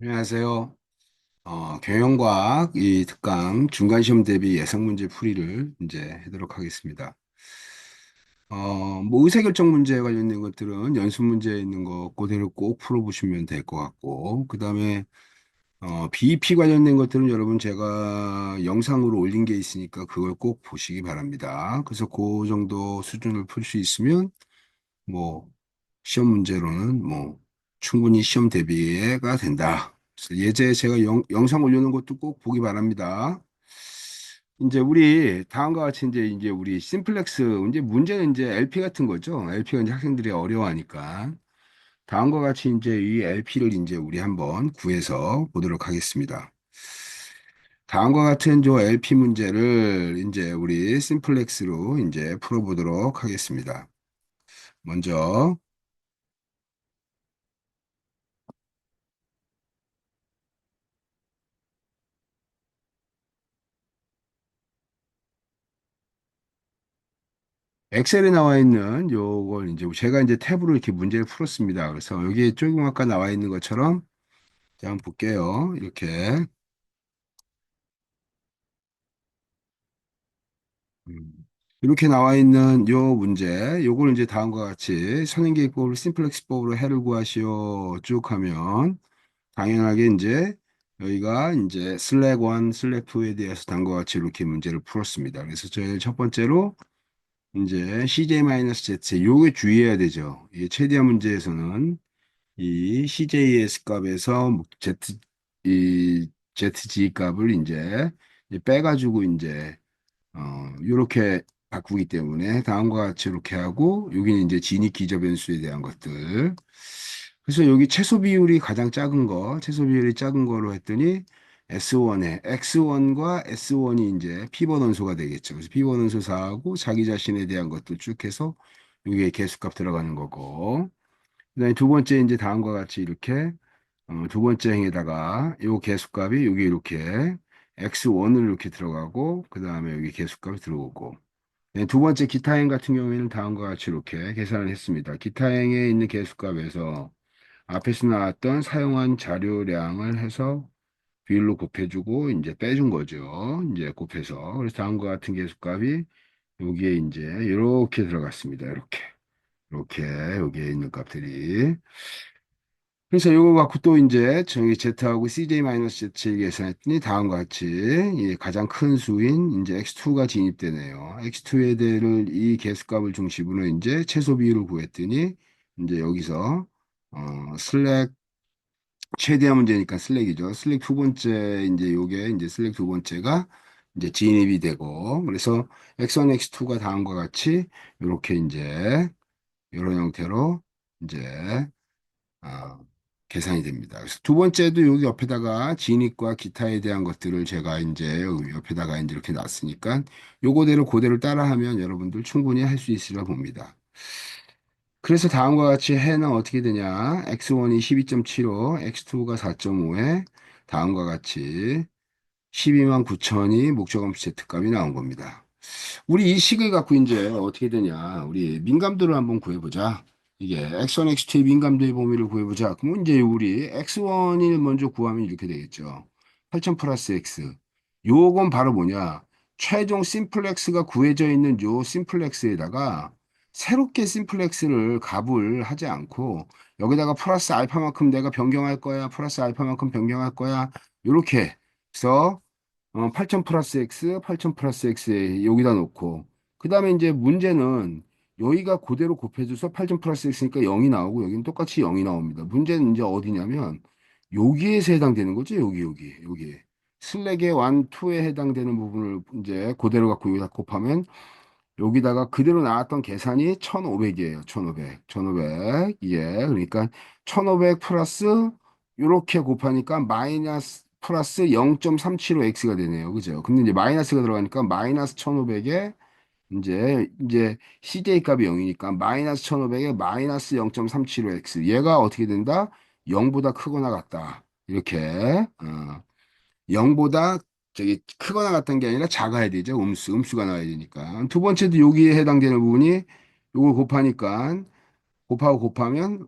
안녕하세요. 경영과학 이 특강 중간시험 대비 예상 문제 풀이를 이제 하도록 하겠습니다. 뭐 의사결정 문제에 관련된 것들은 연습 문제에 있는 거 그대로 꼭 풀어보시면 될 것 같고, 그 다음에 BEP 관련된 것들은 여러분 제가 영상으로 올린 게 있으니까 그걸 꼭 보시기 바랍니다. 그래서 그 정도 수준을 풀 수 있으면 뭐 시험 문제로는 뭐 충분히 시험 대비가 된다. 그래서 예제 제가 영상 올려놓은 것도 꼭 보기 바랍니다. 이제 우리 다음과 같이 이제 우리 심플렉스 이제 문제는 이제 LP 같은 거죠. LP가 이제 학생들이 어려워하니까 다음과 같이 이제 이 LP를 이제 우리 한번 구해서 보도록 하겠습니다. 다음과 같은 저 LP 문제를 이제 우리 심플렉스로 이제 풀어보도록 하겠습니다. 먼저 엑셀에 나와 있는 요걸 이제 제가 이제 탭으로 이렇게 문제를 풀었습니다. 그래서 여기 조금 아까 나와 있는 것처럼 자, 한번 볼게요. 이렇게 음, 이렇게 나와 있는 요 문제, 요걸 이제 다음과 같이 선행계획법으로 심플렉스법으로 해를 구하시오 쭉 하면 당연하게 이제 여기가 이제 슬랙 1, 슬랙 2에 대해서 다음과 같이 이렇게 문제를 풀었습니다. 그래서 저희 첫 번째로 이제 CJ-Z 요게 주의해야 되죠. 이게 최대한 문제에서는 이 CJS 값에서 Z, 이 ZG 값을 이제 빼가지고 이제, 요렇게 바꾸기 때문에 다음과 같이 이렇게 하고, 여기는 이제 진입 기저 변수에 대한 것들. 그래서 여기 최소 비율이 가장 작은 거, 최소 비율이 작은 거로 했더니 S1에, X1과 S1이 이제 피벗원소가 되겠죠. 그래서 피벗원소 4하고 자기 자신에 대한 것들 쭉 해서 여기에 개수값 들어가는 거고, 그다음에 두 번째 이제 다음과 같이 이렇게 두 번째 행에다가 요 개수값이 여기 이렇게 x1을 이렇게 들어가고 그 다음에 여기 개수값이 들어오고 네, 두 번째 기타 행 같은 경우에는 다음과 같이 이렇게 계산을 했습니다. 기타 행에 있는 개수값에서 앞에서 나왔던 사용한 자료량을 해서 비율로 곱해주고 이제 빼준 거죠. 이제 곱해서 그래서 다음과 같은 개수값이 여기에 이제 이렇게 들어갔습니다. 이렇게 여기에 있는 값들이 그래서 이거 갖고 또 이제 저희 Z하고 CJ-Z 계산했더니 다음과 같이 이 가장 큰 수인 이제 X2가 진입되네요. X2에 대를 이 개수값을 중심으로 이제 최소 비율을 구했더니 이제 여기서 슬랙 최대한 문제니까 슬랙이죠. 슬랙 두 번째 이제 요게 이제 슬랙 두 번째가 이제 진입이 되고 그래서 X1, X2가 다음과 같이 이렇게 이제 이런 형태로 이제 아, 계산이 됩니다. 그래서 두 번째도 여기 옆에다가 진입과 기타에 대한 것들을 제가 이제 여기 옆에다가 이제 이렇게 놨으니까 요거대로 그대로 따라하면 여러분들 충분히 할 수 있으리라 봅니다. 그래서 다음과 같이 해는 어떻게 되냐? x1이 12.75, x2가 4.5에 다음과 같이 12만 9천이 목적함수 Z값이 나온 겁니다. 우리 이 식을 갖고 이제 어떻게 되냐? 우리 민감도를 한번 구해보자. 이게 X1, X2의 민감도의 범위를 구해보자. 그럼 이제 우리 X1을 먼저 구하면 이렇게 되겠죠. 8000 플러스 X. 요건 바로 뭐냐? 최종 심플렉스가 구해져 있는 요 심플렉스에다가 새롭게 심플렉스를 값을 하지 않고 여기다가 플러스 알파만큼 내가 변경할 거야. 플러스 알파만큼 변경할 거야. 요렇게 해서 8000 플러스 X, 8000 플러스 X에 여기다 놓고, 그 다음에 이제 문제는 여기가 그대로 곱해줘서 8000 플러스 X니까 0이 나오고, 여기는 똑같이 0이 나옵니다. 문제는 이제 어디냐면, 여기에서 해당되는 거죠. 여기. 슬랙의 1, 2에 해당되는 부분을 이제 그대로 갖고 여기다 곱하면, 여기다가 그대로 나왔던 계산이 1500이에요. 1500. 1500. 예. 그러니까 1500 플러스 요렇게 곱하니까 마이너스 플러스 0.375x가 되네요. 그죠? 근데 이제 마이너스가 들어가니까 마이너스 1500에 이제 CJ 값이 0이니까 마이너스 1500에 마이너스 0.375x. 얘가 어떻게 된다? 0보다 크거나 같다. 이렇게. 0보다 저기 크거나 같은 게 아니라 작아야 되죠. 음수가 나와야 되니까. 두 번째도 여기에 해당되는 부분이 요걸 곱하니까 곱하고 곱하면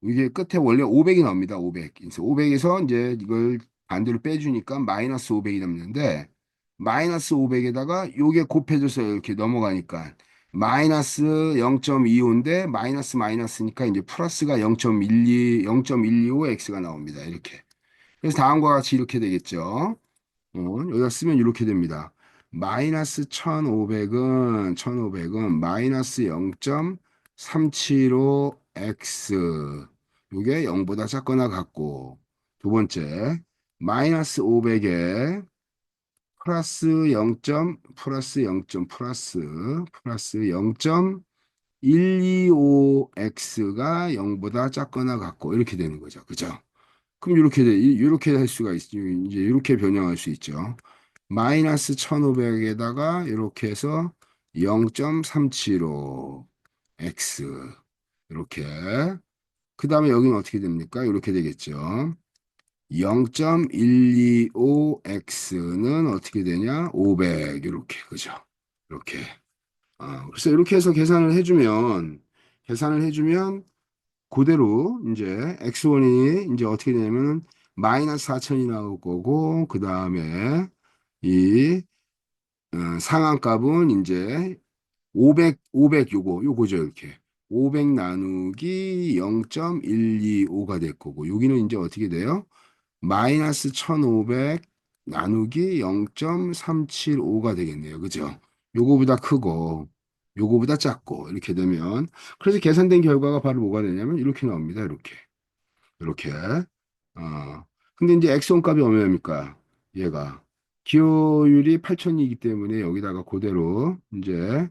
이게 끝에 원래 500이 나옵니다. 500. 그래서 500에서 이제 이걸 반대로 빼주니까 마이너스 500이 남는데 마이너스 500에다가 요게 곱해져서 이렇게 넘어가니까 마이너스 0.25인데 마이너스 마이너스니까 이제 플러스가 0.25 x가 나옵니다. 이렇게. 그래서 다음과 같이 이렇게 되겠죠. 여기다 쓰면 이렇게 됩니다. 마이너스 1500은 마이너스 0.375x 이게 0보다 작거나 같고 두 번째 마이너스 500에 플러스 0. 플러스 0. 플러스 0.125x가 0보다 작거나 같고 이렇게 되는 거죠. 그죠? 그럼 이렇게 할 수가 있죠. 이제 이렇게 변형할 수 있죠. 마이너스 1500에다가 이렇게 해서 0.375 x 이렇게 그 다음에 여기는 어떻게 됩니까? 이렇게 되겠죠. 0.125 x는 어떻게 되냐? 500 이렇게 그죠? 이렇게 그래서 이렇게 해서 계산을 해주면 그대로 이제 x1이 이제 어떻게 되냐면 마이너스 4000이 나올 거고 그 다음에 이 상한값은 이제 500 요거죠 이렇게 500 나누기 0.125가 될 거고 여기는 이제 어떻게 돼요? 마이너스 1500 나누기 0.375가 되겠네요. 그죠? 요거보다 크고 요거보다 작고 이렇게 되면 그래서 계산된 결과가 바로 뭐가 되냐면 이렇게 나옵니다. 이렇게. 근데 이제 엑son 값이 얼마입니까? 얘가 기호율이 8000이기 때문에 여기다가 그대로 이제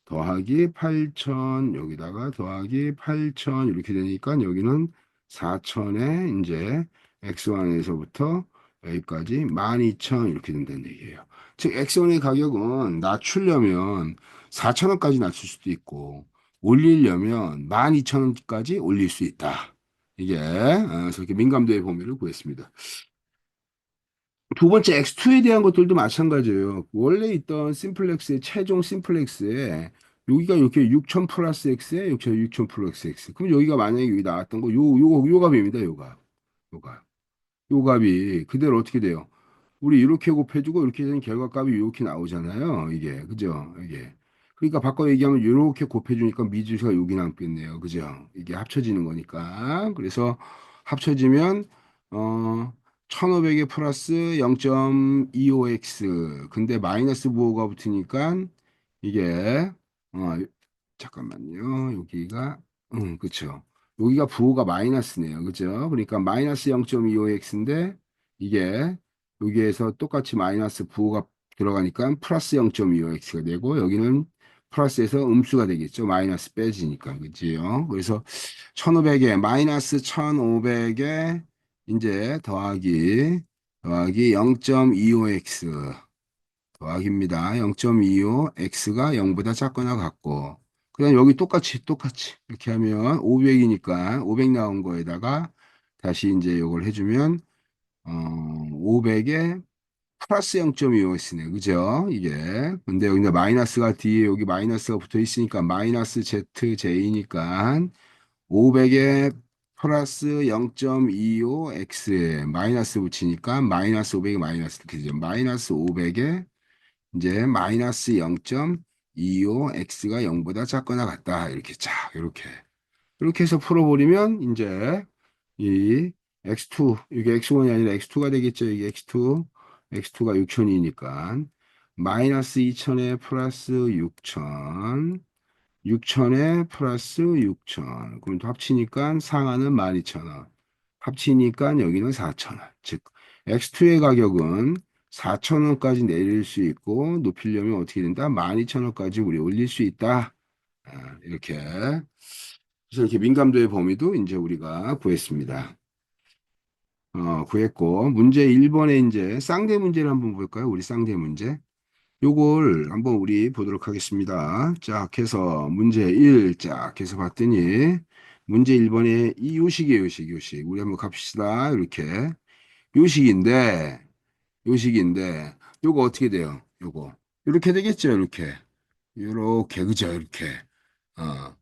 더하기 8000 여기다가 더하기 8000 이렇게 되니까 여기는 4000에 이제 X1에서부터 여기까지 12000 이렇게 된다는 얘기예요. 즉 X1의 가격은 낮추려면 4000원까지 낮출 수도 있고 올리려면 12000원까지 올릴 수 있다. 이게 그래서 이렇게 민감도의 범위를 구했습니다. 두 번째 X2에 대한 것들도 마찬가지예요. 원래 있던 심플렉스의 최종 심플렉스에 여기가 이렇게 6000 플러스 X에 6000 플러스 X. 그럼 여기가 만약에 여기 나왔던 거 요 값입니다. 요 값. 요 값. 요 값이 그대로 어떻게 돼요? 우리 이렇게 곱해주고 이렇게 되는 결과값이 이렇게 나오잖아요. 이게 그죠? 이게 그러니까 바꿔 얘기하면 이렇게 곱해주니까 미지수가 여기 남겠네요. 그죠? 이게 합쳐지는 거니까 그래서 합쳐지면 어 1500에 플러스 0.25x 근데 마이너스 부호가 붙으니까 이게 잠깐만요. 여기가 그쵸. 여기가 부호가 마이너스네요. 그죠? 그러니까 마이너스 0.25x인데 이게 여기에서 똑같이 마이너스 부호가 들어가니까 플러스 0.25x가 되고 여기는 플러스에서 음수가 되겠죠. 마이너스 빼지니까. 그지요? 그래서 1500에 마이너스 1500에 이제 더하기 0.25x 더하기입니다. 0.25 x가 0보다 작거나 같고 그다음 여기 똑같이 이렇게 하면 500이니까 500 나온 거에다가 다시 이제 이걸 해주면 500에 플러스 0.25x네. 그죠? 이게. 근데 여기 마이너스가 뒤에 여기 마이너스가 붙어 있으니까 마이너스 zj니까 500에 플러스 0.25x에 마이너스 붙이니까 마이너스 500에 마이너스 이렇게 되죠. 마이너스 500에 이제 마이너스 0.25x가 0보다 작거나 같다. 이렇게 쫙 이렇게 해서 풀어버리면 이제 이 x2 이게 x1이 아니라 x2가 되겠죠. 이게 x2가 6000이니까 마이너스 2000에 플러스 6000 6천에 플러스 6천. 그럼 또 합치니까 상하는 12,000원. 합치니까 여기는 4,000원. 즉, X2의 가격은 4,000원까지 내릴 수 있고, 높이려면 어떻게 된다? 12,000원까지 우리 올릴 수 있다. 이렇게. 그래서 이렇게 민감도의 범위도 이제 우리가 구했습니다. 구했고, 문제 1번에 이제 쌍대 문제를 한번 볼까요? 우리 쌍대 문제. 요걸 한번 우리 보도록 하겠습니다. 쫙 해서 문제 1 쫙 해서 봤더니 문제 1번에 이 요식이에요. 요식. 우리 한번 갑시다. 이렇게 요식인데 요거 어떻게 돼요? 요거 이렇게 되겠죠. 이렇게 그죠? 이렇게 어.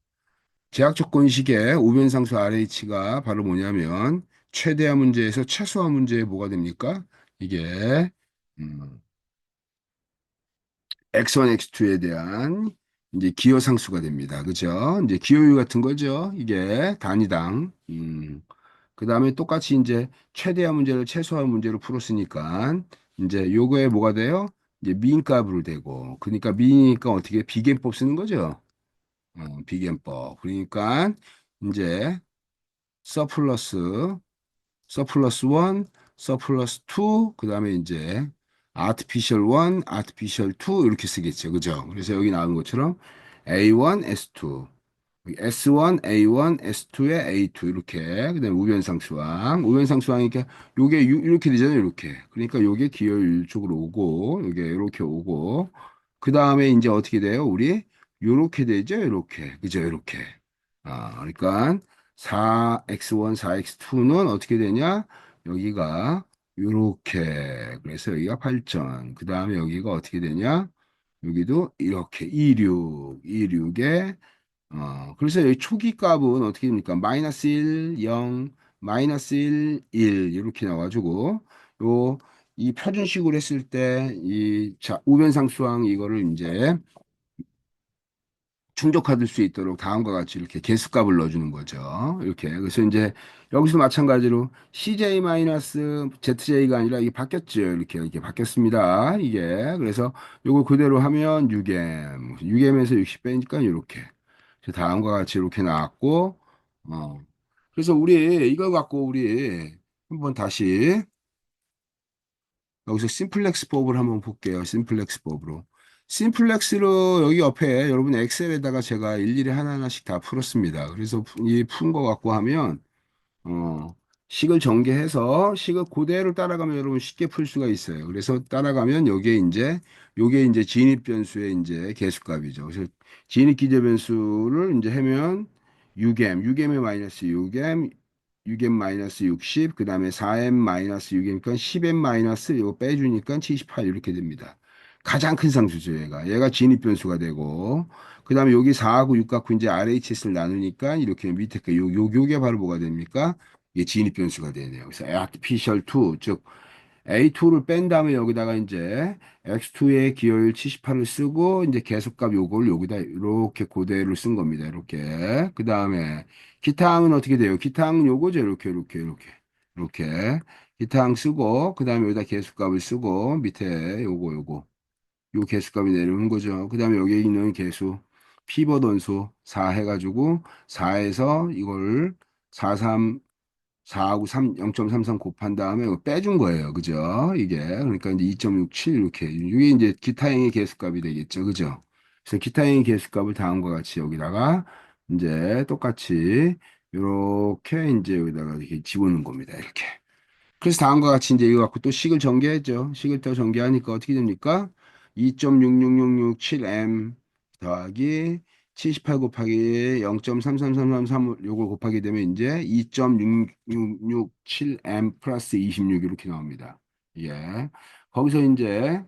제약 조건식의 우변상수 RH가 바로 뭐냐면 최대화 문제에서 최소화 문제에 뭐가 됩니까? 이게 음, X1, X2에 대한 이제 기호상수가 됩니다. 그죠? 이제 기호유 같은 거죠. 이게 단위당. 그 다음에 똑같이 이제 최대화 문제를 최소화 문제로 풀었으니까 이제 요거에 뭐가 돼요? 이제 미인값으로 되고. 그러니까 미이니까 어떻게 비계법 쓰는 거죠? 비계법. 그러니까 이제 서플러스 서플러스 1, 서플러스 2, 그 다음에 이제 아티피셜 1, 아티피셜 2 이렇게 쓰겠죠. 그죠? 그래서 여기 나온 것처럼 A1, S2, S1, A1, S2에 A2 이렇게 그다음에 우변상수항, 우변상수항이니까 요게 이렇게 되잖아요. 이렇게. 그러니까 요게 기호일 쪽으로 오고 요게 이렇게 오고 그 다음에 이제 어떻게 돼요? 우리 요렇게 되죠. 이렇게. 그죠? 이렇게. 그러니까 4x1, 4x2는 어떻게 되냐? 여기가 요렇게. 그래서 여기가 8전. 그 다음에 여기가 어떻게 되냐? 여기도 이렇게 26, 26에 그래서 여기 초기 값은 어떻게 됩니까? 마이너스 1, 0, 마이너스 1, 1 이렇게 나와가지고 요 이 표준식으로 했을 때 이 자 우변상수항 이거를 이제 충족받을 수 있도록 다음과 같이 이렇게 개수값을 넣어주는 거죠. 이렇게. 그래서 이제 여기서 마찬가지로 CJ-ZJ가 아니라 이게 바뀌었죠. 이렇게 바뀌었습니다. 이게. 그래서 요거 그대로 하면 6M. 6M에서 60 빼니까 이렇게. 그래서 다음과 같이 이렇게 나왔고, 그래서 우리 이거 갖고 우리 한번 다시 여기서 심플렉스 법을 한번 볼게요. 심플렉스 법으로. 심플렉스로 여기 옆에 여러분 엑셀에다가 제가 일일이 하나하나씩 다 풀었습니다. 그래서 이 푼 거 갖고 하면 어, 식을 전개해서 식을 그대로 따라가면 여러분 쉽게 풀 수가 있어요. 그래서 따라가면 요게 이제 진입 변수의 이제 계수값이죠. 그래서 진입 기저 변수를 이제 하면 6m, 6m에 마이너스 6m, 6m 마이너스 60, 그 다음에 4m 마이너스 6m이니까 10m 마이너스 이거 빼주니까 78 이렇게 됩니다. 가장 큰 상수죠, 얘가. 얘가 진입 변수가 되고, 그 다음에 여기 4하고 6 갖고 이제 RHS를 나누니까 이렇게 밑에 요게 바로 뭐가 됩니까? 이게 진입 변수가 되네요. 그래서 artificial 2, 즉 A2를 뺀 다음에 여기다가 이제 X2의 기호일 78을 쓰고 이제 계속값 요걸 여기다 이렇게 그대로 쓴 겁니다. 이렇게. 그 다음에 기타항은 어떻게 돼요? 기타항은 요거죠. 이렇게. 기타항 쓰고 그 다음에 여기다 계속값을 쓰고 밑에 요거 요 개수값이 내려오는 거죠. 그 다음에 여기 있는 개수 피벗 원소 4 해가지고 4에서 이걸 43, 4하고 3, 0.33 곱한 다음에 이거 빼준 거예요. 그죠? 이게. 그러니까 이제 2.67 이렇게. 이게 이제 기타행의 개수값이 되겠죠. 그죠? 그래서 기타행의 개수값을 다음과 같이 여기다가 이제 똑같이 이렇게 이제 여기다가 이렇게 집어넣는 겁니다. 이렇게. 그래서 다음과 같이 이제 이거 갖고 또 식을 전개했죠. 식을 또 전개하니까 어떻게 됩니까? 2.66667m 더하기 78 곱하기 0.33333 요걸 곱하게 되면 이제 2.6667m 플러스 26 이렇게 나옵니다. 예. 거기서 이제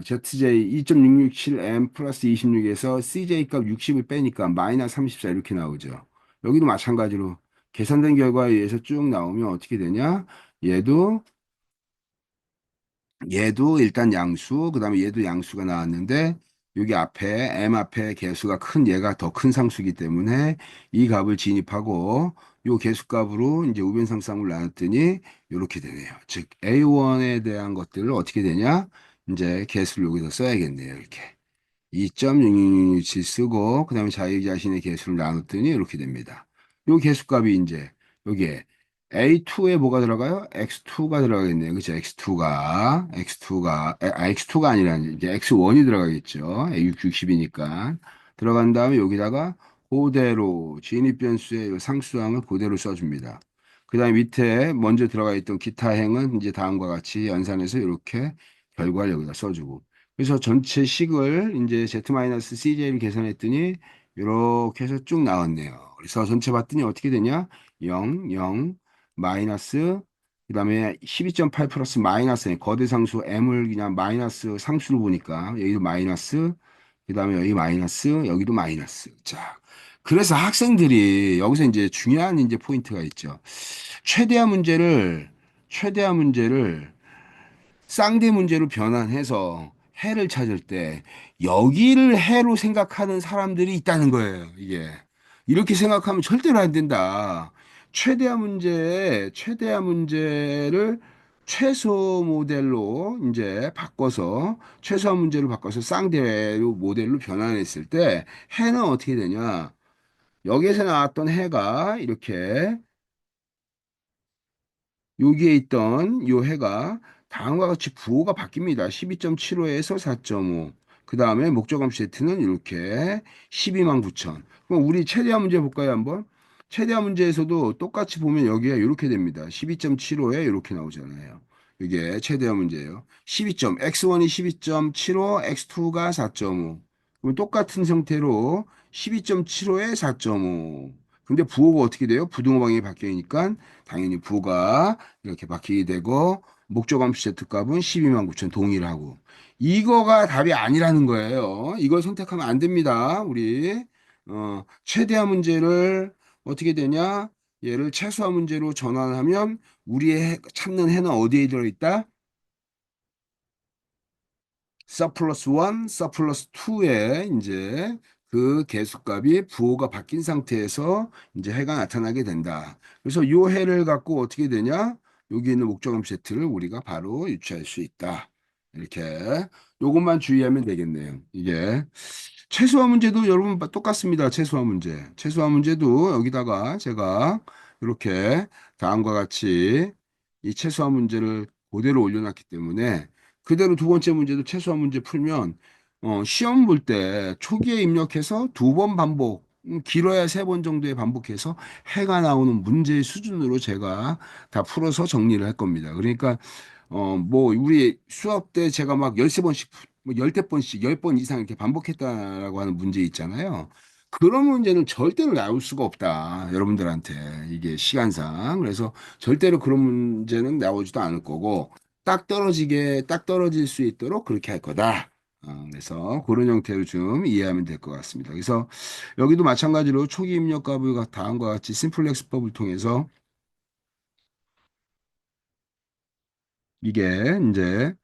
ZJ 2.667m 플러스 26에서 CJ 값 60을 빼니까 마이너스 34 이렇게 나오죠. 여기도 마찬가지로 계산된 결과에 의해서 쭉 나오면 어떻게 되냐? 얘도 얘도 일단 양수, 그 다음에 얘도 양수가 나왔는데 여기 앞에 m 앞에 개수가 큰 얘가 더 큰 상수이기 때문에 이 값을 진입하고 요 개수값으로 이제 우변상쌍을 나눴더니 이렇게 되네요. 즉 A1에 대한 것들을 어떻게 되냐? 이제 개수를 여기서 써야겠네요. 이렇게 2.666치 쓰고 그다음에 자기 자신의 개수를 나눴더니 이렇게 됩니다. 요 개수값이 이제 여기에 A2에 뭐가 들어가요? X2가 들어가겠네요. 그죠? X2가 아니라 이제 X1이 들어가겠죠. 60이니까. 들어간 다음에 여기다가 그대로 진입 변수의 상수항을 그대로 써줍니다. 그 다음에 밑에 먼저 들어가 있던 기타 행은 이제 다음과 같이 연산해서 이렇게 결과를 여기다 써주고. 그래서 전체 식을 이제 Z-CJ를 계산했더니 이렇게 해서 쭉 나왔네요. 그래서 전체 봤더니 어떻게 되냐? 0, 0, 마이너스, 그 다음에 12.8 플러스 마이너스, 거대 상수 m을 그냥 마이너스 상수로 보니까 여기도 마이너스, 그 다음에 여기 마이너스, 여기도 마이너스. 자, 그래서 학생들이 여기서 이제 중요한 이제 포인트가 있죠. 최대한 문제를, 최대한 문제를 쌍대 문제로 변환해서 해를 찾을 때 여기를 해로 생각하는 사람들이 있다는 거예요, 이게. 이렇게 생각하면 절대로 안 된다. 최대한 문제를 최소 모델로 이제 바꿔서, 최소한 문제로 바꿔서 쌍대 모델로 변환했을 때 해는 어떻게 되냐. 여기에서 나왔던 해가 이렇게 여기에 있던 요 해가 다음과 같이 부호가 바뀝니다. 12.75에서 4.5. 그 다음에 목적함 세트는 이렇게 12만 9천. 그럼 우리 최대한 문제 볼까요, 한번? 최대한 문제에서도 똑같이 보면 여기가 이렇게 됩니다. 12.75에 이렇게 나오잖아요. 이게 최대한 문제예요. 12점, x1이 12.75, x2가 4.5. 그럼 똑같은 형태로 12.75에 4.5. 근데 부호가 어떻게 돼요? 부등호 방향이 바뀌니까 당연히 부호가 이렇게 바뀌게 되고 목적함수 Z값은 12만 9천 동일하고 이거가 답이 아니라는 거예요. 이걸 선택하면 안 됩니다. 우리 최대한 문제를 어떻게 되냐? 얘를 최소한 문제로 전환하면 우리의 찾는 해는 어디에 들어있다? 서플러스 1, 서플러스 2에 이제 그 계수값이 부호가 바뀐 상태에서 이제 해가 나타나게 된다. 그래서 이 해를 갖고 어떻게 되냐? 여기 있는 목적음 세트를 우리가 바로 유추할 수 있다. 이렇게 요것만 주의하면 되겠네요. 이게 최소화 문제도 여러분 똑같습니다. 최소화 문제. 최소화 문제도 여기다가 제가 이렇게 다음과 같이 이 최소화 문제를 그대로 올려놨기 때문에 그대로 두 번째 문제도 최소화 문제 풀면 시험 볼 때 초기에 입력해서 두 번 반복, 길어야 세 번 정도의 반복해서 해가 나오는 문제의 수준으로 제가 다 풀어서 정리를 할 겁니다. 그러니까 뭐 우리 수업 때 제가 막 13번씩 뭐 10번씩 10번 이상 이렇게 반복했다라고 하는 문제 있잖아요. 그런 문제는 절대로 나올 수가 없다. 여러분들한테 이게 시간상. 그래서 절대로 그런 문제는 나오지도 않을 거고 딱 떨어질 수 있도록 그렇게 할 거다. 그래서 그런 형태로 좀 이해하면 될 것 같습니다. 그래서 여기도 마찬가지로 초기 입력 값을 다음과 같이 심플렉스법을 통해서 이게 이제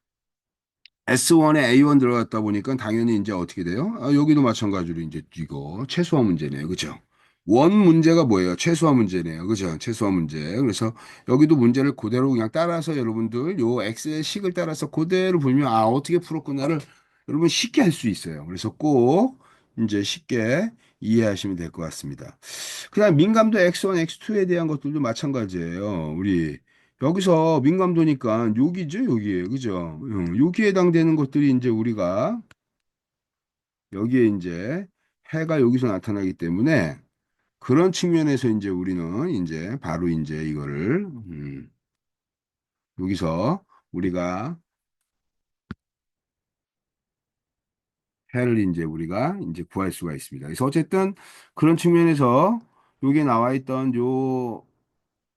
S1에 A1 들어갔다 보니까 당연히 이제 어떻게 돼요? 여기도 마찬가지로 이제 이거 최소화 문제네요. 그죠? 원 문제가 뭐예요? 최소화 문제네요. 그죠? 최소화 문제. 그래서 여기도 문제를 그대로 그냥 따라서 여러분들 요 X의 식을 따라서 그대로 불면 어떻게 풀었구나를 여러분 쉽게 할 수 있어요. 그래서 꼭 이제 쉽게 이해하시면 될 것 같습니다. 그다음 민감도 X1, X2에 대한 것들도 마찬가지예요. 우리 여기서 민감도니까 여기죠, 여기에. 그죠? 여기에 해당되는 것들이 이제 우리가 여기에 이제 해가 여기서 나타나기 때문에 그런 측면에서 이제 우리는 이제 바로 이제 이거를 여기서 우리가 해를 이제 우리가 이제 구할 수가 있습니다. 그래서 어쨌든 그런 측면에서 여기에 나와 있던 요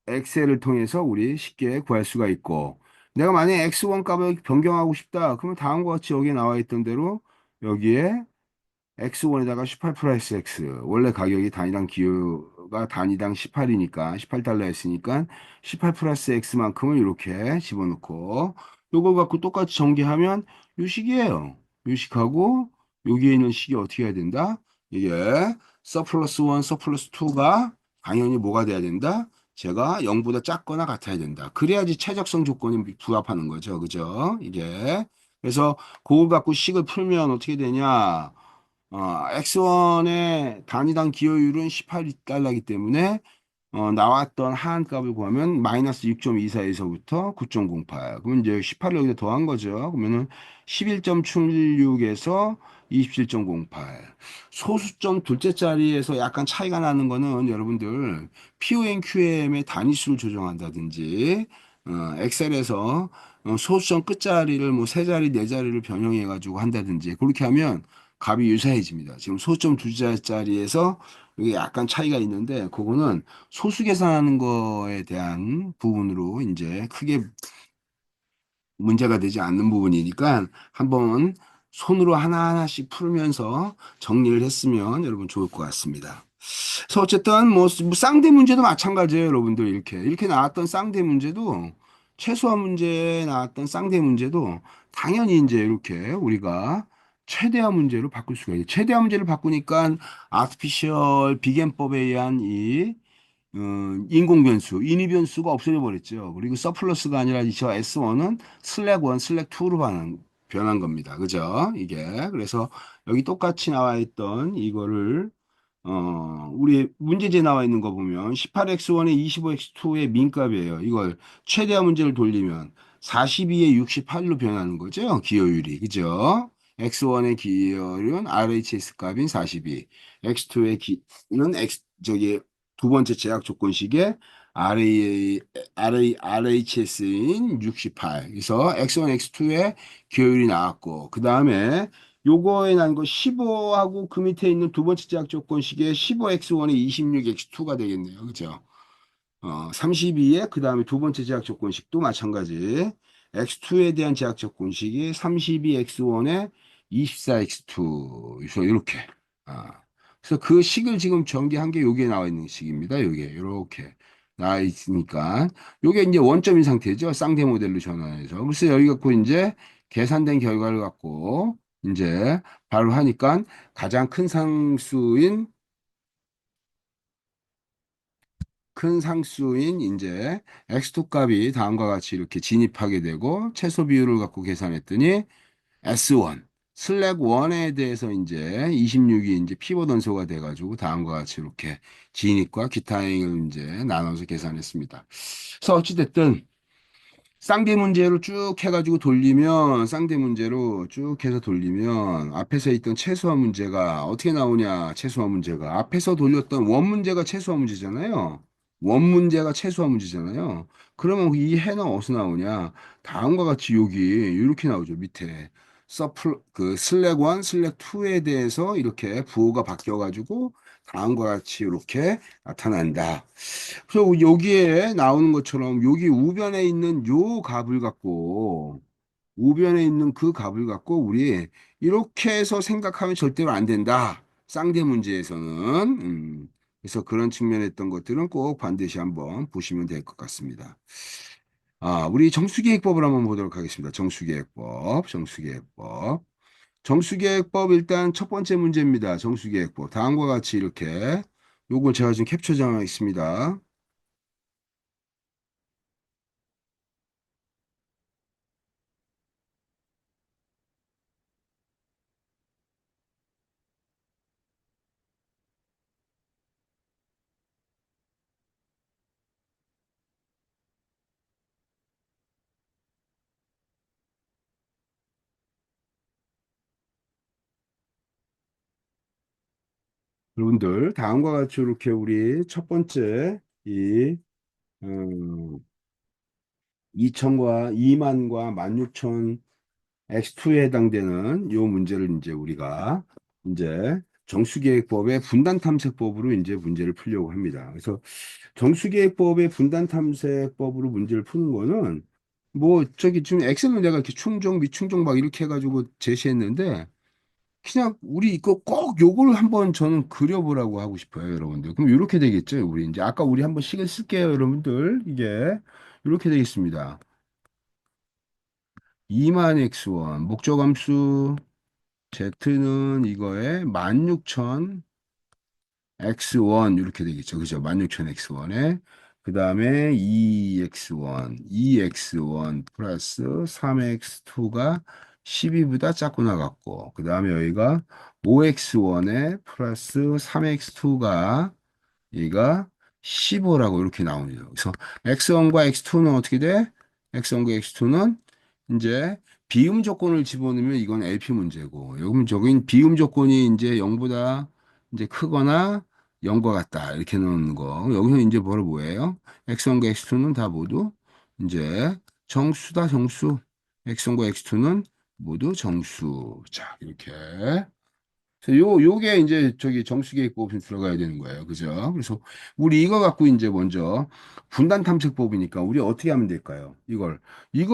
엑셀을 통해서 우리 쉽게 구할 수가 있고 내가 만약에 X1 값을 변경하고 싶다. 그러면 다음과 같이 여기에 나와 있던 대로 여기에 X1에다가 18 플러스 X 원래 가격이 단위당 기호가 단위당 18이니까 18달러였으니까 18 플러스 X만큼을 이렇게 집어넣고 요거 갖고 똑같이 전개하면 요 식이에요. 요 식하고 여기에 있는 식이 어떻게 해야 된다? 이게 서플러스 1, 서플러스 2가 당연히 뭐가 돼야 된다? 제가 0보다 작거나 같아야 된다. 그래야지 최적성 조건이 부합하는 거죠. 그죠? 이게 그래서 그거 갖고 식을 풀면 어떻게 되냐? X1의 단위당 기여율은 18달러이기 때문에 나왔던 하한값을 구하면 마이너스 6.24에서부터 9.08. 그러면 이제 18을 여기다 더한 거죠. 그러면은 11.76에서 27.08. 소수점 둘째 자리에서 약간 차이가 나는 거는 여러분들 PONQM의 단위수를 조정한다든지 엑셀에서 소수점 끝자리를 뭐 세 자리, 네 자리를 변형해 가지고 한다든지 그렇게 하면 값이 유사해집니다. 지금 소수점 두 자리에서 이게 약간 차이가 있는데 그거는 소수 계산하는 거에 대한 부분으로 이제 크게 문제가 되지 않는 부분이니까 한번 손으로 하나하나씩 풀면서 정리를 했으면 여러분 좋을 것 같습니다. 그래서 어쨌든 뭐 쌍대 문제도 마찬가지예요, 여러분들. 이렇게 나왔던 쌍대 문제도 최소화 문제에 나왔던 쌍대 문제도 당연히 이제 이렇게 우리가 최대화 문제로 바꿀 수가 있어요. 최대화 문제를 바꾸니까 아티피셜 비견법에 의한 이 인공 변수, 인위 변수가 없어져 버렸죠. 그리고 서플러스가 아니라 저 S1은 슬랙 1, 슬랙 2로 변한 겁니다. 그죠? 이게. 그래서 여기 똑같이 나와 있던 이거를 우리 문제지에 나와 있는 거 보면 18x1에 25x2의 민값이에요. 이걸 최대화 문제를 돌리면 42에 68로 변하는 거죠. 기여율이. 그죠? x1의 기여율은 RHS 값인 42, x2의 기는 저기 두 번째 제약 조건식의 RHS인 68. 그래서 x1, x2의 기여율이 나왔고, 그 다음에 요거에 난 거 15하고 그 밑에 있는 두 번째 제약 조건식의 15x1이 26x2가 되겠네요. 그죠? 32에 그 다음에 두 번째 제약 조건식도 마찬가지. x2에 대한 제약 조건식이 32x1에 24x2. 그래서 이렇게. 아. 그래서 그 식을 지금 전개한 게 여기에 나와 있는 식입니다. 여기에 이렇게 나와 있으니까 요게 이제 원점인 상태죠. 쌍대 모델로 전환해서. 그래서 여기 갖고 이제 계산된 결과를 갖고 이제 바로 하니까 가장 큰 상수인 이제 x2 값이 다음과 같이 이렇게 진입하게 되고 최소 비율을 갖고 계산했더니 S1 슬랙 1에 대해서 이제 26이 이제 피벗 원소가 돼가지고 다음과 같이 이렇게 진입과 기타 행을 이제 나눠서 계산했습니다. 그래서 어찌됐든 쌍대 문제로 쭉 해가지고 돌리면 쌍대 문제로 쭉 해서 돌리면 앞에서 있던 최소화 문제가 어떻게 나오냐. 최소화 문제가 앞에서 돌렸던 원 문제가 최소화 문제잖아요. 원 문제가 최소화 문제잖아요. 그러면 이 해는 어디서 나오냐. 다음과 같이 여기 이렇게 나오죠. 밑에 그 슬랙 1 슬랙 2에 대해서 이렇게 부호가 바뀌어가지고 다음과 같이 이렇게 나타난다. 그래서 여기에 나오는 것처럼 여기 우변에 있는 요 값을 갖고 우변에 있는 그 값을 갖고 우리 이렇게 해서 생각하면 절대로 안 된다. 쌍대 문제에서는. 그래서 그런 측면에 있던 것들은 꼭 반드시 한번 보시면 될 것 같습니다. 우리 정수기획법을 한번 보도록 하겠습니다. 정수기획법 일단 첫 번째 문제입니다. 정수기획법. 다음과 같이 이렇게 요걸 제가 지금 캡처 장하겠습니다. 여러분들 다음과 같이 이렇게 우리 첫 번째 이 음, 2천과 2만과 16,000 X2에 해당되는 요 문제를 이제 우리가 이제 정수기획법의 분단탐색법으로 이제 문제를 풀려고 합니다. 그래서 정수기획법의 분단탐색법으로 문제를 푸는 거는 뭐 저기 지금 엑셀로 내가 이렇게 충족, 미충족 막 이렇게 해가지고 제시했는데 그냥 우리 이거 꼭 요걸 한번 저는 그려보라고 하고 싶어요, 여러분들. 그럼 이렇게 되겠죠, 우리 이제 아까 우리 한번 식을 쓸게요, 여러분들. 이게 이렇게 되겠습니다. 2만 x1 목적함수 z는 이거에 16,000 x1 이렇게 되겠죠, 그죠? 16,000 x1에 그 다음에 2x1 플러스 3x2가 12보다 작고 나갔고 그 다음에 여기가 5x1에 플러스 3x2가 얘가 15라고 이렇게 나오네요. 그래서 x1과 x2는 어떻게 돼? x1과 x2는 이제 비음 조건을 집어넣으면 이건 LP 문제고, 여기 저긴 비음 조건이 이제 0보다 이제 크거나 0과 같다 이렇게 넣는 거. 여기서 이제 뭐예요? x1과 x2는 다 모두 이제 정수다 정수. x1과 x2는 모두 정수. 자, 이렇게. 그래서 요게 이제 저기 정수기획법에 들어가야 되는 거예요. 그죠? 그래서 우리 이거 갖고 이제 먼저 분단 탐색법이니까 우리 어떻게 하면 될까요? 이거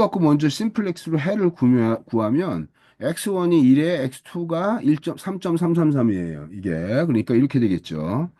갖고 먼저 심플렉스로 해를 구하면 x1이 1에 x2가 3.333이에요. 이게. 그러니까 이렇게 되겠죠.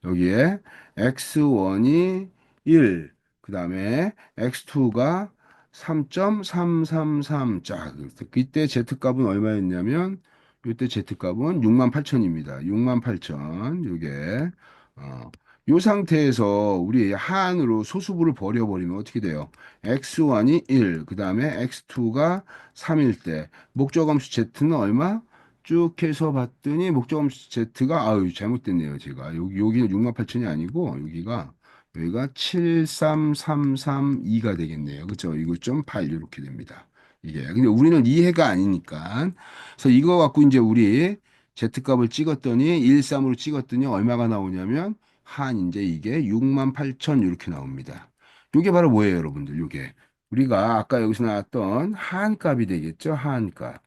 여기에 x1이 1, 그 다음에 x2가 3.333. 자, 그때 z값은 얼마였냐면, 이때 z값은 68,000입니다. 68,000. 요게, 어, 요 상태에서 우리 한으로 소수부를 버려버리면 어떻게 돼요? x1이 1, 그 다음에 x2가 3일 때, 목적함수 z는 얼마? 쭉 해서 봤더니 목적음 Z가 아유 잘못됐네요. 제가 여기는 68,000이 아니고 여기가 73332가 되겠네요. 그죠? 이거 좀 8 이렇게 됩니다. 이게 근데 우리는 이해가 아니니까 그래서 이거 갖고 이제 우리 Z값을 찍었더니 13으로 찍었더니 얼마가 나오냐면 한 이제 이게 68,000 이렇게 나옵니다. 이게 바로 뭐예요, 여러분들? 이게 우리가 아까 여기서 나왔던 한값이 되겠죠? 한값.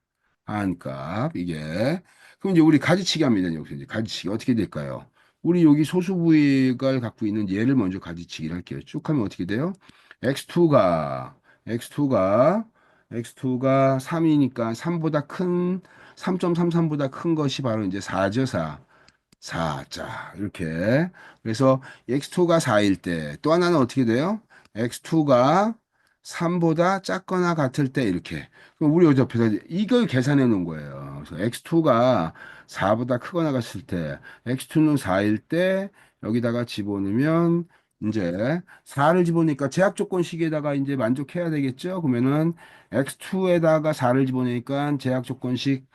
한값 이게 그럼 이제 우리 가지치기 합니다. 여기서 이제 가지치기 어떻게 될까요? 우리 여기 소수 부위가 갖고 있는 얘를 먼저 가지치기를 할게요. 쭉 하면 어떻게 돼요? x2가 x2가 x2가 3이니까 3보다 큰 3.33보다 큰 것이 바로 이제 4죠, 4. 4. 자, 이렇게. 그래서 x2가 4일 때 또 하나는 어떻게 돼요? x2가 3보다 작거나 같을 때 이렇게. 그럼 우리 여기 옆에서 이걸 계산해 놓은 거예요. 그래서 x2가 4보다 크거나 같을 때, x2는 4일 때 여기다가 집어넣으면 이제 4를 집어넣으니까 제약 조건식에다가 이제 만족해야 되겠죠? 그러면은 x2에다가 4를 집어넣으니까 제약 조건식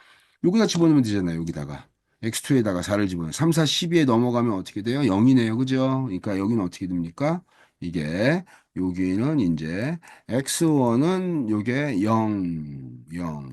여기다 집어넣으면 되잖아요. 여기다가. x2에다가 4를 집어넣으면 3, 4, 12에 넘어가면 어떻게 돼요? 0이네요. 그죠? 그러니까 여기는 어떻게 됩니까? 이게 여기는 이제 x1은 요게 0, 0.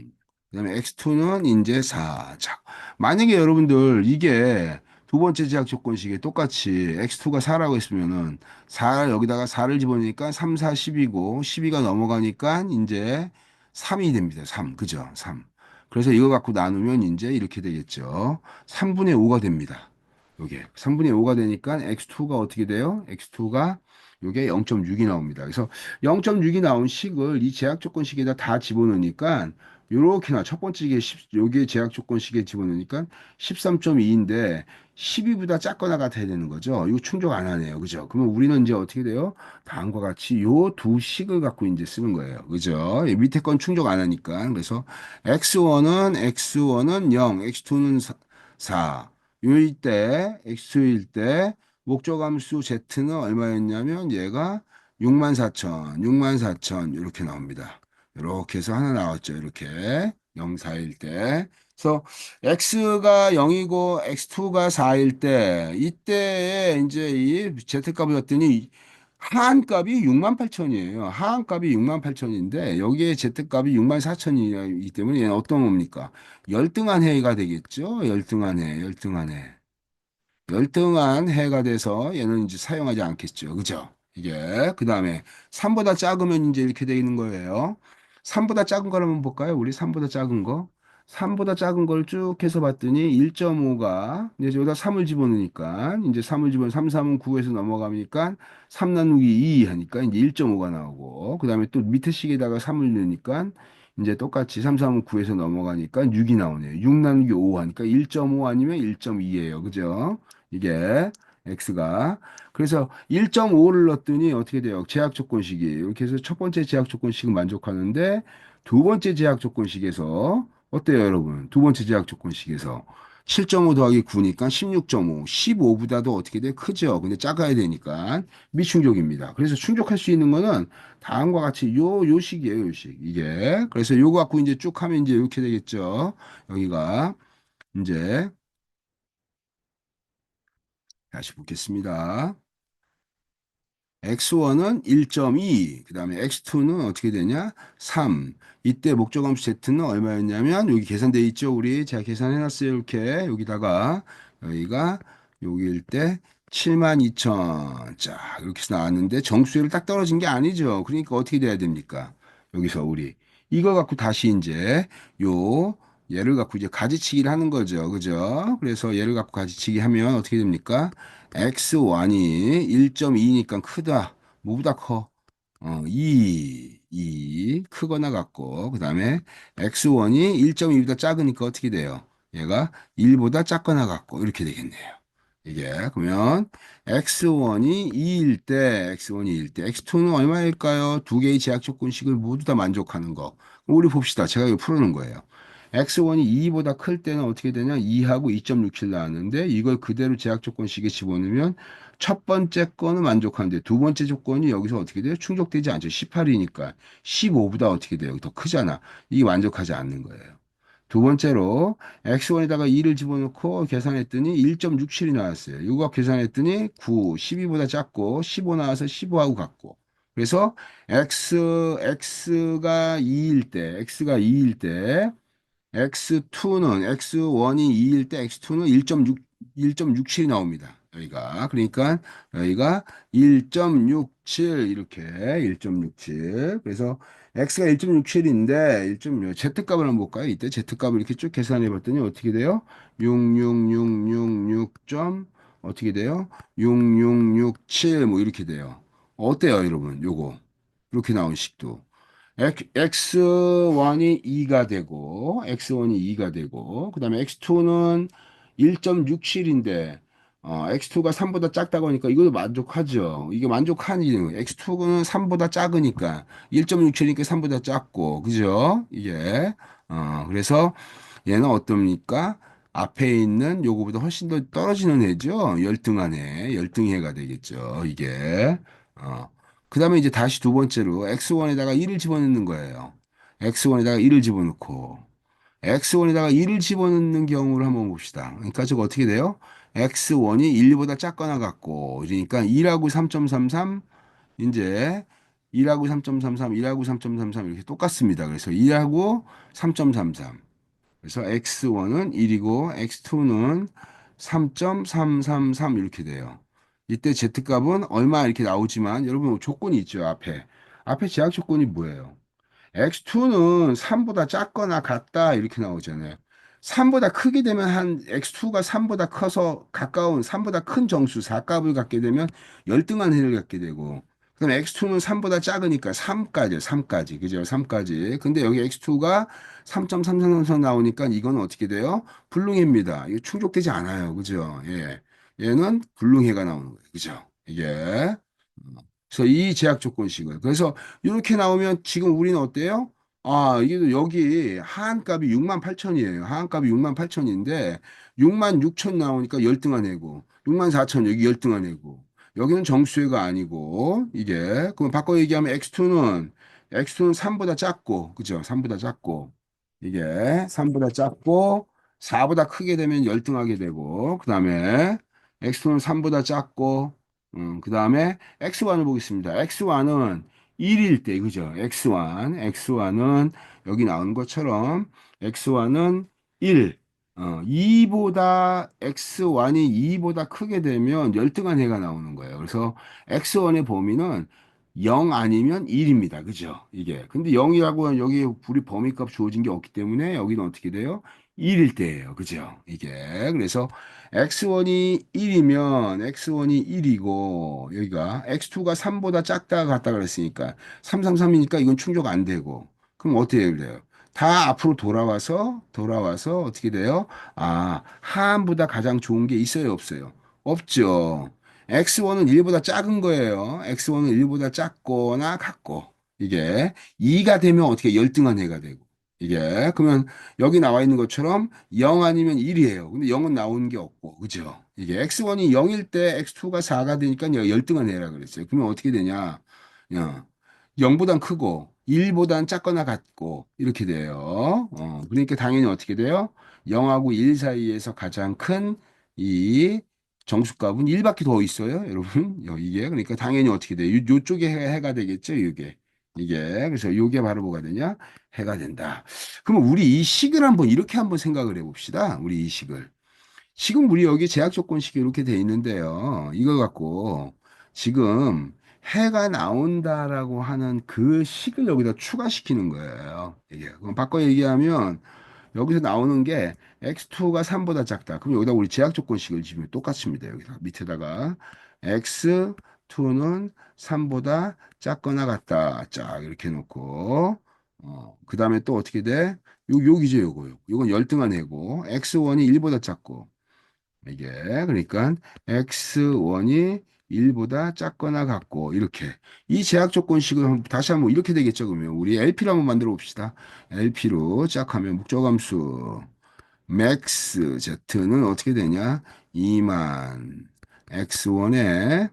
그다음에 x2는 이제 4. 자, 만약에 여러분들 이게 두 번째 제약 조건식에 똑같이 x2가 4라고 했으면은 4 여기다가 4를 집어넣으니까 3, 4, 10이고 12가 넘어가니까 이제 3이 됩니다. 3. 그죠? 3. 그래서 이거 갖고 나누면 이제 이렇게 되겠죠. 3분의 5가 됩니다. 요게 3분의 5가 되니까 x2가 어떻게 돼요? x2가 요게 0.6이 나옵니다. 그래서 0.6이 나온 식을 이 제약 조건식에다 다 집어넣으니까 요렇게나 첫 번째 게 요게 제약 조건식에 집어넣으니까 13.2인데 12보다 작거나 같아야 되는 거죠. 이거 충족 안 하네요. 그죠? 그러면 우리는 이제 어떻게 돼요? 다음과 같이 요 두 식을 갖고 이제 쓰는 거예요. 그죠? 밑에 건 충족 안 하니까. 그래서 x1은 0, x2는 4. 요일 때, x일 때, 목적함수 z는 얼마였냐면 얘가 64,000, 64,000 이렇게 나옵니다. 이렇게 해서 하나 나왔죠. 이렇게 0, 4일 때. 그래서 x가 0이고 x2가 4일 때 이때에 이제 이 z값을 줬더니 하한값이 68,000이에요. 하한값이 68,000인데 여기에 Z값이 64,000이기 때문에 얘는 어떤 겁니까? 열등한 해가 되겠죠? 열등한 해, 열등한 해. 열등한 해가 돼서 얘는 이제 사용하지 않겠죠. 그죠? 이게. 그 다음에 3보다 작으면 이제 이렇게 되는 거예요. 3보다 작은 걸 한번 볼까요? 우리 3보다 작은 거. 3보다 작은 걸 쭉 해서 봤더니 1.5가 이제 여기다 3을 집어넣으니까 이제 3을 집어넣으면 3, 3은 9에서 넘어가니까 3 나누기 2 하니까 이제 1.5가 나오고 그 다음에 또 밑에 식에다가 3을 넣으니까 이제 똑같이 3, 3은 9에서 넘어가니까 6이 나오네요. 6 나누기 5 하니까 1.5 아니면 1.2예요. 그죠? 이게 x가 그래서 1.5를 넣었더니 어떻게 돼요? 제약 조건식이 이렇게 해서 첫 번째 제약 조건식은 만족하는데 두 번째 제약 조건식에서 어때요, 여러분? 두 번째 제약 조건식에서 7.5 더하기 9니까 16.5, 15보다도 어떻게 돼? 크죠? 근데 작아야 되니까 미충족입니다. 그래서 충족할 수 있는 거는 다음과 같이 요 식이에요, 요 식. 이게. 그래서 요거 갖고 이제 쭉 하면 이제 이렇게 되겠죠. 여기가 이제 다시 보겠습니다. x1은 1.2, 그 다음에 x2는 어떻게 되냐? 3. 이때 목적함수 z는 얼마였냐면, 여기 계산돼 있죠? 우리 제가 계산해놨어요. 이렇게. 여기다가, 여기가, 여기일 때 72,000. 자, 이렇게 해서 나왔는데, 정수율 딱 떨어진 게 아니죠. 그러니까 어떻게 돼야 됩니까? 여기서 우리. 이거 갖고 다시 이제, 요, 얘를 갖고 이제 가지치기를 하는 거죠. 그죠? 그래서 얘를 갖고 가지치기 하면 어떻게 됩니까? x1이 1.2니까 크다. 뭐보다 커? 2 크거나 같고, 그 다음에 x1이 1.2보다 작으니까 어떻게 돼요? 얘가 1보다 작거나 같고, 이렇게 되겠네요. 이게 그러면 x1이 2일 때 x1이 2일 때 x2는 얼마일까요? 두 개의 제약 조건식을 모두 다 만족하는 거. 우리 봅시다. 제가 이거 풀어놓은 거예요. x1이 2보다 클 때는 어떻게 되냐? 2하고 2.67 나왔는데 이걸 그대로 제약 조건식에 집어넣으면 첫 번째 거는 만족하는데 두 번째 조건이 여기서 어떻게 돼요? 충족되지 않죠. 18이니까 15보다 어떻게 돼요? 더 크잖아. 이게 만족하지 않는 거예요. 두 번째로 x1에다가 2를 집어넣고 계산했더니 1.67이 나왔어요. 이거 계산했더니 9, 12보다 작고 15 나와서 15하고 같고. 그래서 x가 2일 때 X1이 2일 때 X2는 1.67이 나옵니다. 여기가 1.67 이렇게 1.67. 그래서 X가 1.67인데 1.6 Z값을 한번 볼까요? 이때 Z값을 이렇게 쭉 계산해 봤더니 어떻게 돼요? 66666. 점 어떻게 돼요? 6667 뭐 이렇게 돼요. 어때요, 여러분? 요거. 이렇게 나온 식도. X1이 2가 되고, X1이 2가 되고, 그 다음에 X2는 1.67인데, X2가 3보다 작다고 하니까 이것도 만족하죠. 이게 만족하는 이유. X2는 3보다 작으니까, 1.67이니까 3보다 작고, 그죠? 이게, 그래서 얘는 어떻습니까? 앞에 있는 요거보다 훨씬 더 떨어지는 애죠. 열등한 애, 열등해가 되겠죠. 이게. 어. 그 다음에 이제 다시 두 번째로 X1에다가 1을 집어넣는 거예요. X1에다가 1을 집어넣고, X1에다가 1을 집어넣는 경우를 한번 봅시다. 그러니까 저거 어떻게 돼요? X1이 1보다 작거나 같고, 그러니까 1하고 3.33, 이제 1하고 3.33, 1하고 3.33 이렇게 똑같습니다. 그래서 2하고 3.33. 그래서 X1은 1이고 X2는 3.333 이렇게 돼요. 이때 Z값은 얼마 이렇게 나오지만 여러분 조건이 있죠, 앞에. 앞에 제약 조건이 뭐예요? X2는 3보다 작거나 같다 이렇게 나오잖아요. 3보다 크게 되면 X2가 3보다 커서 가까운 3보다 큰 정수 4값을 갖게 되면 열등한 해를 갖게 되고 그럼 X2는 3보다 작으니까 3까지 3까지 그죠? 3까지. 근데 여기 X2가 3.33 나오니까 이건 어떻게 돼요? 불능해입니다. 이거 충족되지 않아요. 그죠? 예. 얘는 불능해가 나오는 거예요. 그죠? 이게. 그래서 이 제약 조건식을. 그래서 이렇게 나오면 지금 우리는 어때요? 이게 여기 하한값이 6만 8천이에요. 하한값이 6만 8천인데 6만 6천 나오니까 열등한 애고 6만 4천 여기 열등한 애고 여기는 정수해가 아니고 이게 그럼 바꿔 얘기하면 X2는 3보다 작고 그죠? 3보다 작고 이게 3보다 작고 4보다 크게 되면 열등하게 되고 그다음에 X2는 3보다 작고 그다음에 X1을 보겠습니다. X1은 1일 때 그죠? X1은 여기 나온 것처럼 X1은 1 2보다 X1이 2보다 크게 되면 열등한 해가 나오는 거예요. 그래서 X1의 범위는 0 아니면 1입니다. 그죠? 이게. 근데 0이라고 여기 우리 범위값 주어진 게 없기 때문에 여기는 어떻게 돼요? 1일 때예요. 그죠? 이게. 그래서 X1이 1이면 X1이 1이고 여기가 X2가 3보다 작다 같다 그랬으니까 333이니까 이건 충족 안 되고 그럼 어떻게 해야 돼요? 다 앞으로 돌아와서 어떻게 돼요? 하한보다 가장 좋은 게 있어요, 없어요? 없죠. X1은 1보다 작은 거예요. X1은 1보다 작거나 같고. 이게 2가 되면 어떻게 열등한 해가 되고. 이게 그러면 여기 나와 있는 것처럼 0 아니면 1이에요. 근데 0은 나오는 게 없고. 그죠? 이게 X1이 0일 때 X2가 4가 되니까 열등한 해라 그랬어요. 그러면 어떻게 되냐? 0보단 크고 1보단 작거나 같고 이렇게 돼요. 그러니까 당연히 어떻게 돼요? 0하고 1 사이에서 가장 큰 이 정수값은 1밖에 더 있어요, 여러분. 이게 그러니까 당연히 어떻게 돼요? 요쪽에 해가 되겠죠, 이게 그래서 요게 바로 뭐가 되냐? 해가 된다. 그러면 우리 이 식을 한번 이렇게 한번 생각을 해봅시다. 우리 이 식을. 지금 우리 여기 제약 조건식이 이렇게 돼 있는데요. 이거 갖고 지금 해가 나온다라고 하는 그 식을 여기다 추가시키는 거예요. 이게. 그럼 바꿔 얘기하면 여기서 나오는 게 x2가 3보다 작다. 그럼 여기다 우리 제약 조건식을 지금 똑같습니다. 여기다 밑에다가 x2는 3보다 작거나 같다. 쫙 이렇게 놓고 그 다음에 또 어떻게 돼? 여기죠, 요거. 요건 열등한 애고 x1이 1보다 작고 이게 그러니까 x1이 1보다 작거나 같고 이렇게 이 제약 조건식을 다시 한번 이렇게 되겠죠. 그러면 우리 LP로 한번 만들어 봅시다. LP로 시작하면 목적함수 max z는 어떻게 되냐? 2만 x1에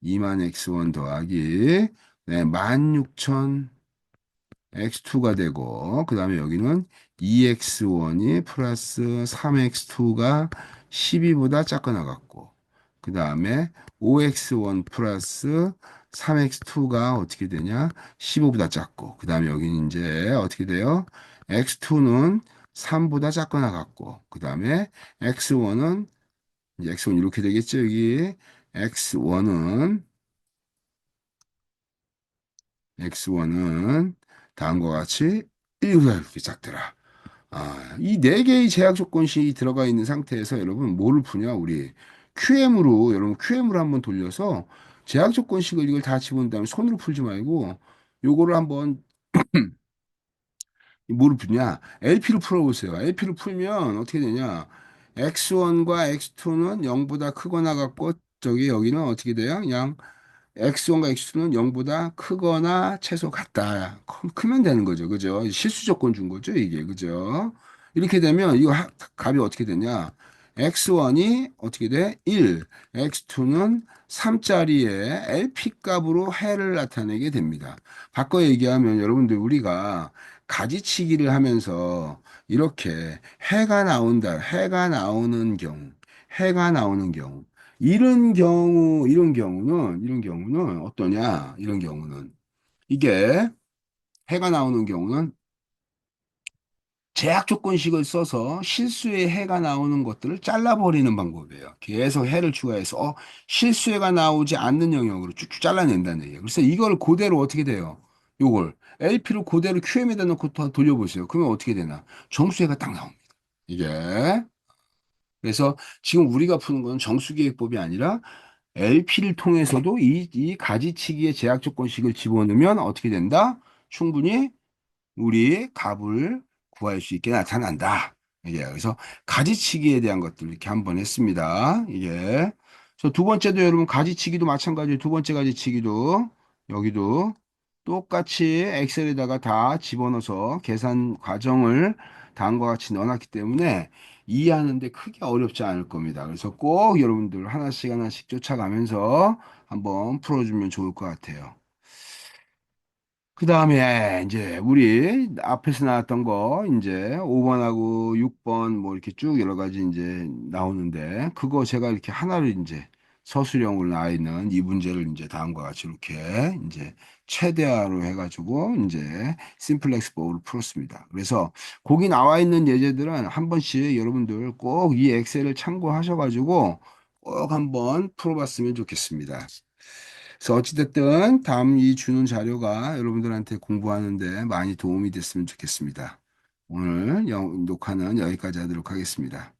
2만 x1 더하기 네, 16,000 x2가 되고 그 다음에 여기는 2x1이 플러스 3x2가 12보다 작거나 같고 그 다음에 5x1 플러스 3x2가 어떻게 되냐 15보다 작고 그 다음에 여기는 이제 어떻게 돼요 x2는 3보다 작거나 같고 그 다음에 x1은 이제 x1 이렇게 되겠죠 여기 x1은 다음과 같이 1보다 이렇게 작더라. 이 네 개의 제약 조건식이 들어가 있는 상태에서 여러분 뭐를 푸냐 우리 QM으로 여러분 QM으로 한번 돌려서 제약 조건식을 이걸 다 집어넣은 다음에 손으로 풀지 말고 요거를 한번 뭐를 푸냐 LP로 풀어보세요. LP로 풀면 어떻게 되냐 X1과 X2는 0보다 크거나 같고 저기 여기는 어떻게 돼요? 그냥 X1과 X2는 0보다 크거나 최소 같다. 크면 되는 거죠. 그죠? 실수 조건 준 거죠. 이게. 그죠? 이렇게 되면 이거 값이 어떻게 되냐? X1이 어떻게 돼? 1. X2는 3짜리의 LP 값으로 해를 나타내게 됩니다. 바꿔 얘기하면 여러분들 우리가 가지치기를 하면서 이렇게 해가 나오는 경우, 해가 나오는 경우, 이런 경우는 어떠냐? 이런 경우는 이게 해가 나오는 경우는 제약 조건식을 써서 실수의 해가 나오는 것들을 잘라버리는 방법이에요. 계속 해를 추가해서 실수해가 나오지 않는 영역으로 쭉쭉 잘라낸다는 얘기예요. 그래서 이걸 그대로 어떻게 돼요? 요걸 LP를 그대로 QM에다 넣고 돌려보세요. 그러면 어떻게 되나? 정수해가 딱 나옵니다. 이게 그래서 지금 우리가 푸는 건 정수기획법이 아니라 LP를 통해서도 이 가지치기의 제약 조건식을 집어넣으면 어떻게 된다? 충분히 우리 값을 구할 수 있게 나타난다. 이게 그래서 가지치기에 대한 것들 이렇게 한번 했습니다. 이게 그래서 두 번째도 여러분 가지치기도 마찬가지로 두 번째 가지치기도 여기도 똑같이 엑셀에다가 다 집어넣어서 계산 과정을 다음과 같이 넣어놨기 때문에 이해하는데 크게 어렵지 않을 겁니다. 그래서 꼭 여러분들 하나씩 하나씩 쫓아가면서 한번 풀어주면 좋을 것 같아요. 그 다음에 이제 우리 앞에서 나왔던 거 이제 5번하고 6번 뭐 이렇게 쭉 여러 가지 이제 나오는데 그거 제가 이렇게 하나를 이제 서술형으로 나와 있는 이 문제를 이제 다음과 같이 이렇게 이제 최대화로 해가지고 이제 심플렉스 법으로 풀었습니다. 그래서 거기 나와 있는 예제들은 한 번씩 여러분들 꼭 이 엑셀을 참고하셔가지고 꼭 한번 풀어봤으면 좋겠습니다. 그래서 어찌됐든 다음 이 주는 자료가 여러분들한테 공부하는데 많이 도움이 됐으면 좋겠습니다. 오늘 녹화는 여기까지 하도록 하겠습니다.